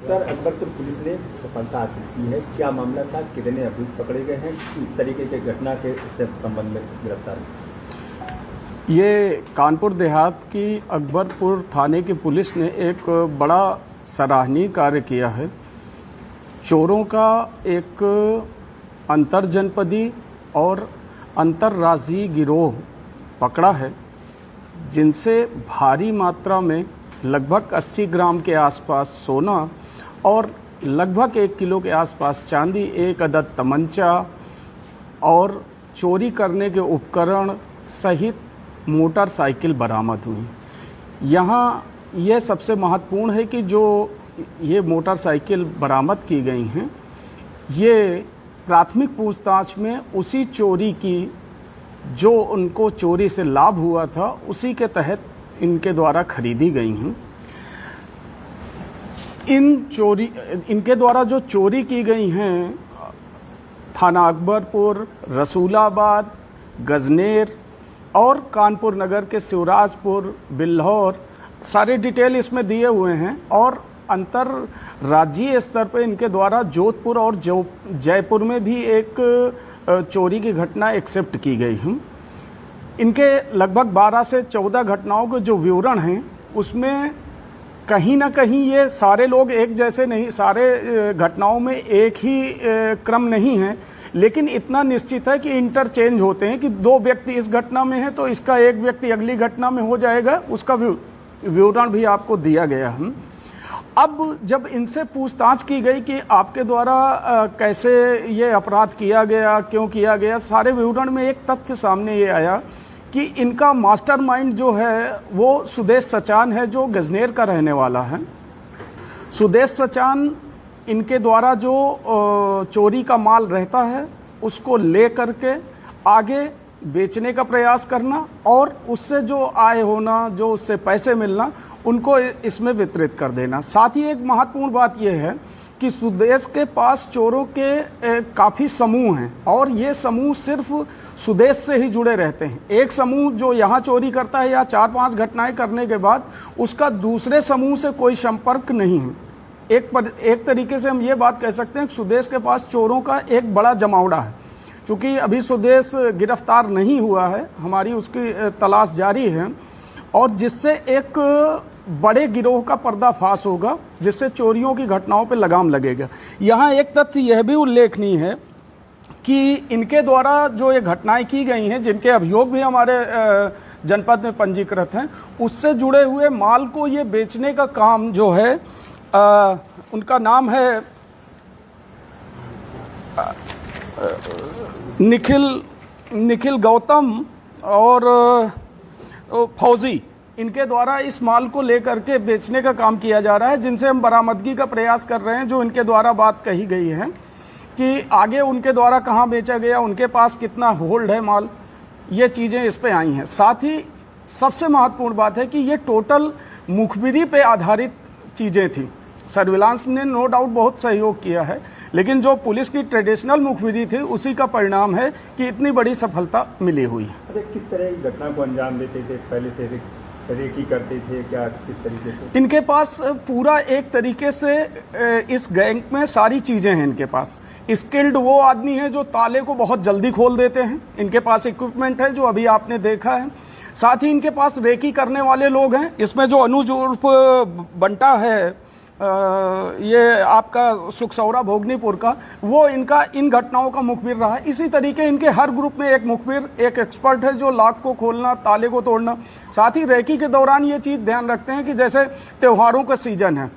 Sir, Akbarpur police ने सफलता हासिल की है। क्या मामला था, कितने अभियुक्त पकड़े गए हैं, इस तरीके के घटना के संबंध में गिरफ्तार? ये कानपुर देहात की अकबरपुर थाने की पुलिस ने एक बड़ा सराहनीय कार्य किया है। चोरों का एक अंतरजनपदी और अंतर्राज्यीय गिरोह पकड़ा है, जिनसे भारी मात्रा में लगभग 80 ग्राम के आसपास सोना और लगभग 1 किलो के आसपास चांदी, 1 अदद तमंचा और चोरी करने के उपकरण सहित मोटरसाइकिल बरामद हुई। यहाँ यह सबसे महत्वपूर्ण है कि जो ये मोटरसाइकिल बरामद की गई हैं, ये प्राथमिक पूछताछ में उसी चोरी की जो उनको चोरी से लाभ हुआ था उसी के तहत इनके द्वारा खरीदी गई हैं। इनके द्वारा जो चोरी की गई हैं, थाना अकबरपुर, रसूलाबाद, गजनेर और कानपुर नगर के शिवराजपुर, बिल्हौर, सारे डिटेल इसमें दिए हुए हैं। और अंतर्राज्यीय स्तर पर इनके द्वारा जोधपुर और जयपुर में भी एक चोरी की घटना एक्सेप्ट की गई हैं। इनके लगभग 12 से 14 घटनाओं के जो विवरण हैं, उसमें कहीं ना कहीं ये सारे लोग एक जैसे नहीं, सारे घटनाओं में एक ही क्रम नहीं है, लेकिन इतना निश्चित है कि इंटरचेंज होते हैं कि 2 व्यक्ति इस घटना में है तो इसका एक व्यक्ति अगली घटना में हो जाएगा, उसका विवरण भी आपको दिया गया है। अब जब इनसे पूछताछ की गई कि आपके द्वारा कैसे ये अपराध किया गया, क्यों किया गया, सारे विवरण में एक तथ्य सामने ये आया कि इनका मास्टरमाइंड जो है वो सुदेश सचान है, जो गजनेर का रहने वाला है। सुदेश सचान इनके द्वारा जो चोरी का माल रहता है उसको ले करके आगे बेचने का प्रयास करना और उससे जो आय होना, जो उससे पैसे मिलना, उनको इसमें वितरित कर देना। साथ ही एक महत्वपूर्ण बात यह है कि सुदेश के पास चोरों के काफ़ी समूह हैं और ये समूह सिर्फ सुदेश से ही जुड़े रहते हैं। एक समूह जो यहाँ चोरी करता है या 4-5 घटनाएं करने के बाद उसका दूसरे समूह से कोई संपर्क नहीं है। एक तरीके से हम ये बात कह सकते हैं कि सुदेश के पास चोरों का एक बड़ा जमावड़ा है। चूँकि अभी सुदेश गिरफ्तार नहीं हुआ है, हमारी उसकी तलाश जारी है और जिससे एक बड़े गिरोह का पर्दाफाश होगा, जिससे चोरियों की घटनाओं पर लगाम लगेगा। यहाँ एक तथ्य यह भी उल्लेखनीय है कि इनके द्वारा जो ये घटनाएं की गई हैं, जिनके अभियोग भी हमारे जनपद में पंजीकृत हैं, उससे जुड़े हुए माल को ये बेचने का काम जो है, उनका नाम है निखिल गौतम और फौजी, इनके द्वारा इस माल को लेकर के बेचने का काम किया जा रहा है, जिनसे हम बरामदगी का प्रयास कर रहे हैं। जो इनके द्वारा बात कही गई है कि आगे उनके द्वारा कहाँ बेचा गया, उनके पास कितना होल्ड है माल, ये चीज़ें इस पे आई हैं। साथ ही सबसे महत्वपूर्ण बात है कि ये टोटल मुखबिरी पे आधारित चीज़ें थी। सर्विलांस ने नो डाउट बहुत सहयोग किया है, लेकिन जो पुलिस की ट्रेडिशनल मुखबिरी थी उसी का परिणाम है कि इतनी बड़ी सफलता मिली हुई है। अरे किस तरह की घटना को अंजाम देते थे, पहले से रेकी करते थे क्या, किस तरीके से? इनके पास पूरा एक तरीके से इस गैंग में सारी चीज़ें हैं। इनके पास स्किल्ड वो आदमी है जो ताले को बहुत जल्दी खोल देते हैं। इनके पास इक्विपमेंट है जो अभी आपने देखा है। साथ ही इनके पास रेकी करने वाले लोग हैं। इसमें जो अनुज उर्फ बंटा है, ये आपका सुखसौरा भोगनीपुर का, वो इनका इन घटनाओं का मुखबिर रहा है। इसी तरीके इनके हर ग्रुप में एक मुखबिर, एक एक्सपर्ट है जो लॉक को खोलना, ताले को तोड़ना। साथ ही रेकी के दौरान ये चीज़ ध्यान रखते हैं कि जैसे त्योहारों का सीजन है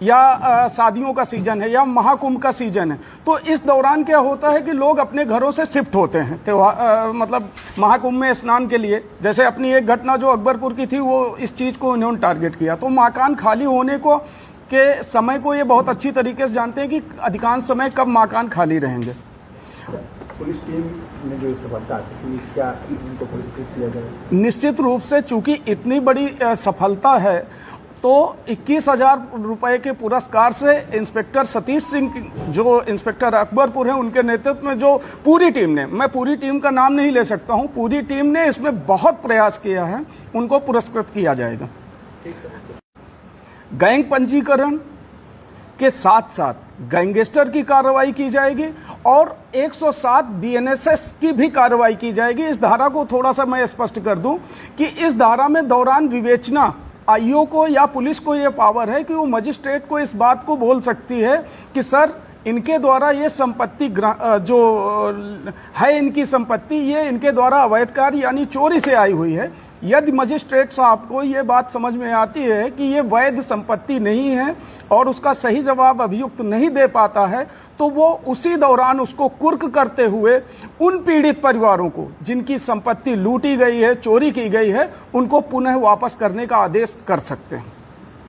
या शादियों का सीजन है या महाकुंभ का सीजन है, तो इस दौरान क्या होता है कि लोग अपने घरों से शिफ्ट होते हैं त्योहार मतलब महाकुंभ में स्नान के लिए। जैसे अपनी एक घटना जो अकबरपुर की थी, वो इस चीज़ को इन्होंने टारगेट किया। तो मकान खाली होने को के समय को ये बहुत अच्छी तरीके से जानते हैं कि अधिकांश समय कब मकान खाली रहेंगे। पुलिस टीम ने जो सफलता हासिल की, क्या इनको पुरस्कृत किया जाए? निश्चित रूप से, चूंकि इतनी बड़ी सफलता है तो 21,000 रुपये के पुरस्कार से इंस्पेक्टर सतीश सिंह, जो इंस्पेक्टर अकबरपुर हैं, उनके नेतृत्व में जो पूरी टीम ने, मैं पूरी टीम का नाम नहीं ले सकता हूं, पूरी टीम ने इसमें बहुत प्रयास किया है, उनको पुरस्कृत किया जाएगा। गैंग पंजीकरण, के साथ साथ गैंगस्टर की कार्रवाई की जाएगी और 107 बीएनएसएस की भी कार्रवाई की जाएगी। इस धारा को थोड़ा सा मैं स्पष्ट कर दूं कि इस धारा में दौरान विवेचना आईओ को या पुलिस को यह पावर है कि वो मजिस्ट्रेट को इस बात को बोल सकती है कि सर इनके द्वारा ये संपत्ति जो है इनकी संपत्ति ये इनके द्वारा अवैध कार्य यानी चोरी से आई हुई है। यदि मजिस्ट्रेट साहब को ये बात समझ में आती है कि ये वैध संपत्ति नहीं है और उसका सही जवाब अभियुक्त नहीं दे पाता है तो वो उसी दौरान उसको कुर्क करते हुए उन पीड़ित परिवारों को जिनकी संपत्ति लूटी गई है, चोरी की गई है, उनको पुनः वापस करने का आदेश कर सकते हैं।